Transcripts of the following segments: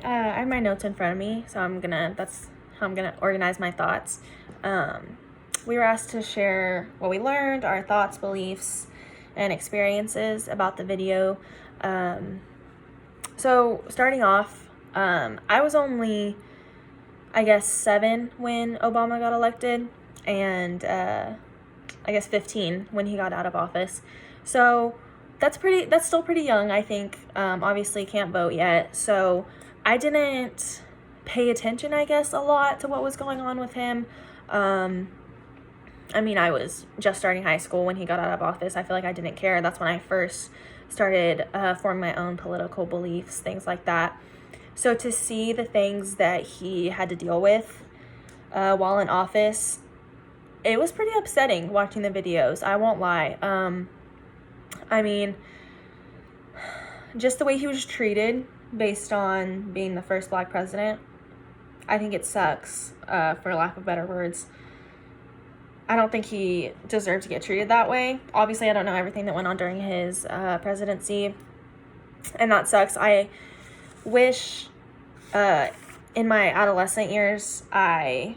I have my notes in front of me, so that's how I'm gonna organize my thoughts. We were asked to share what we learned, our thoughts, beliefs, and experiences about the video. So starting off, I was only, I guess, 7 when Obama got elected, and I guess 15 when he got out of office. So that's still pretty young, I think. Obviously can't vote yet, so I didn't pay attention, I guess, a lot to what was going on with him. I mean, I was just starting high school when he got out of office. I feel like I didn't care. That's when I first started forming my own political beliefs, things like that. So to see the things that he had to deal with while in office, it was pretty upsetting watching the videos. I won't lie. I mean, just the way he was treated based on being the first Black president, I think it sucks, for lack of better words. I don't think he deserved to get treated that way. Obviously, I don't know everything that went on during his presidency, and that sucks. I wish in my adolescent years I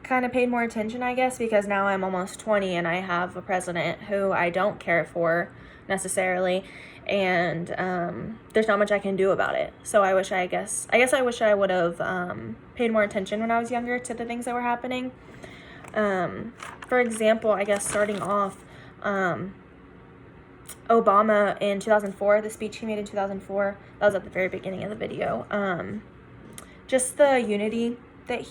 kind of paid more attention, I guess, because now I'm almost 20 and I have a president who I don't care for necessarily, and there's not much I can do about it. So I wish I wish I would have paid more attention when I was younger to the things that were happening. For example, I guess starting off, Obama in 2004, the speech he made in 2004, that was at the very beginning of the video. Just the unity that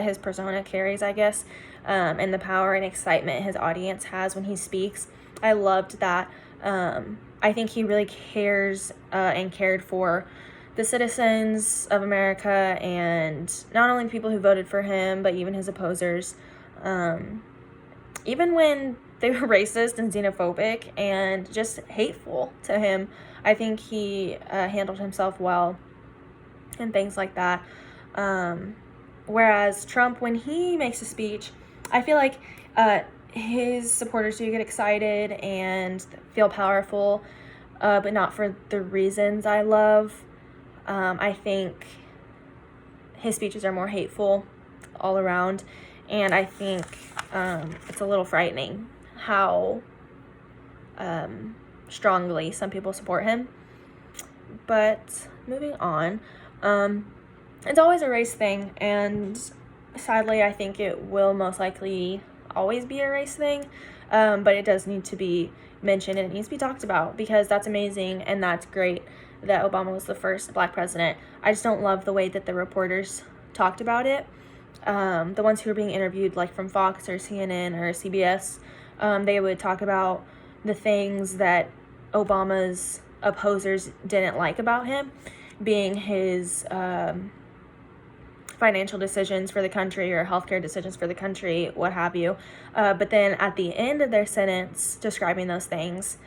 his persona carries, I guess, and the power and excitement his audience has when he speaks. I loved that. I think he really cares and cared for the citizens of America, and not only people who voted for him, but even his opposers. Even when they were racist and xenophobic and just hateful to him, I think he handled himself well and things like that. Whereas Trump, when he makes a speech, I feel like his supporters do get excited and feel powerful, but not for the reasons I love. I think his speeches are more hateful all around, and I think it's a little frightening how strongly some people support him. But moving on, it's always a race thing, and sadly I think it will most likely always be a race thing, but it does need to be mentioned and it needs to be talked about, because that's amazing and that's great that Obama was the first Black president. I just don't love the way that the reporters talked about it. The ones who were being interviewed, like from Fox or CNN or CBS, they would talk about the things that Obama's opposers didn't like about him, being his financial decisions for the country or healthcare decisions for the country, what have you. But then at the end of their sentence describing those things,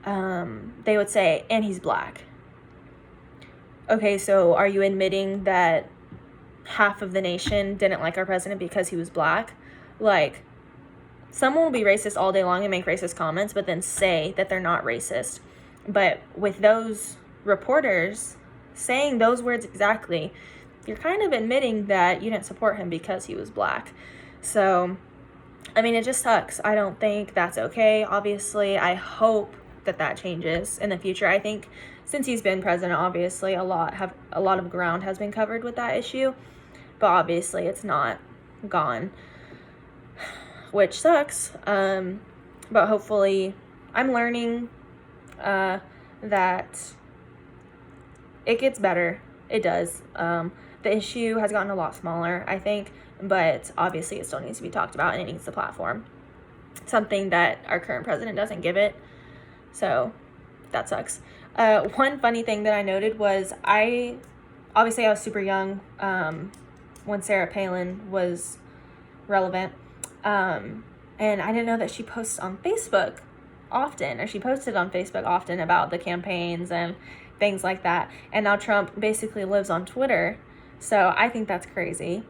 they would say, and he's Black. Okay, so are you admitting that half of the nation didn't like our president because he was Black? Like, someone will be racist all day long and make racist comments, but then say that they're not racist. But with those reporters saying those words exactly, you're kind of admitting that you didn't support him because he was Black. So, I mean, it just sucks. I don't think that's okay. Obviously, I hope that changes in the future. I think since he's been president, obviously a lot of ground has been covered with that issue, but obviously it's not gone, which sucks. But hopefully, I'm learning that it gets better. It does. The issue has gotten a lot smaller, I think, but obviously it still needs to be talked about and it needs the platform. Something that our current president doesn't give it. So that sucks. One funny thing that I noted was I was super young when Sarah Palin was relevant. And I didn't know that she posts on Facebook often, or she posted on Facebook often about the campaigns and things like that. And now Trump basically lives on Twitter. So I think that's crazy.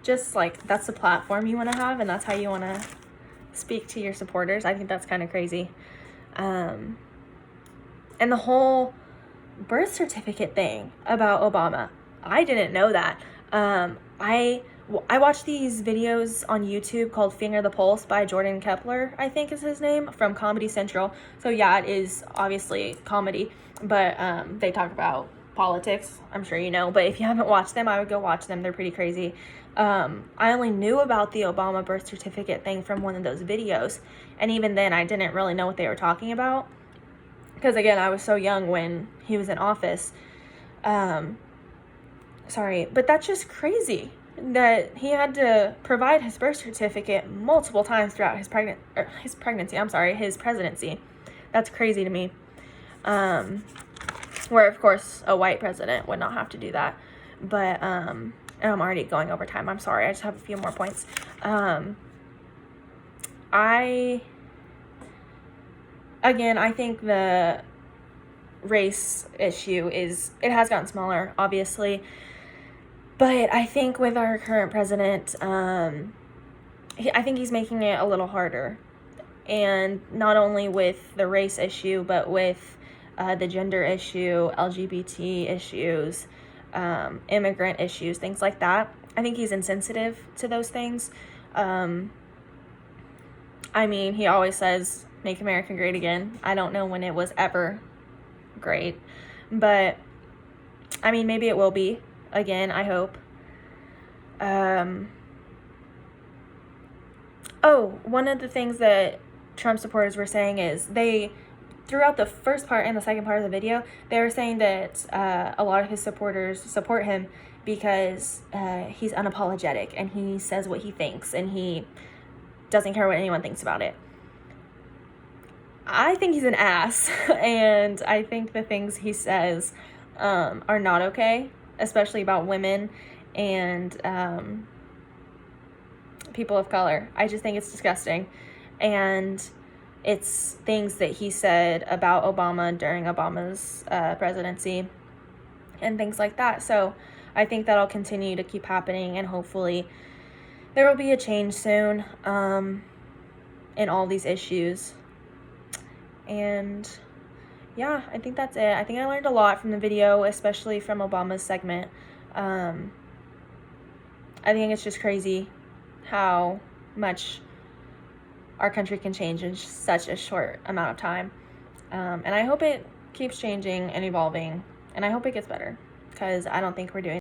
Just like, that's the platform you want to have, and that's how you want to speak to your supporters. I think that's kind of crazy. And the whole birth certificate thing about Obama, I didn't know that. I watched these videos on YouTube called Finger the Pulse by Jordan Kepler, I think is his name, from Comedy Central. So yeah, it is obviously comedy, but they talk about politics, I'm sure you know, but if you haven't watched them, I would go watch them. They're pretty crazy. I only knew about the Obama birth certificate thing from one of those videos, and even then I didn't really know what they were talking about, because again, I was so young when he was in office. But that's just crazy that he had to provide his birth certificate multiple times throughout his presidency. That's crazy to me. Where of course a white president would not have to do that. But and I'm already going over time. I'm sorry. I just have a few more points. I think the race issue it has gotten smaller, obviously. But I think with our current president, I think he's making it a little harder. And not only with the race issue, but with the gender issue, LGBT issues, immigrant issues, things like that. I think he's insensitive to those things. He always says, "Make America Great Again." I don't know when it was ever great. But, maybe it will be. Again, I hope. One of the things that Trump supporters were saying is throughout the first part and the second part of the video, they were saying that a lot of his supporters support him because he's unapologetic and he says what he thinks and he doesn't care what anyone thinks about it. I think he's an ass, and I think the things he says are not okay, especially about women and people of color. I just think it's disgusting. And it's things that he said about Obama during Obama's presidency and things like that. So I think that'll continue to keep happening, and hopefully there will be a change soon in all these issues. And yeah, I think that's it. I think I learned a lot from the video, especially from Obama's segment. I think it's just crazy how much our country can change in such a short amount of time. And I hope it keeps changing and evolving, and I hope it gets better, because I don't think we're doing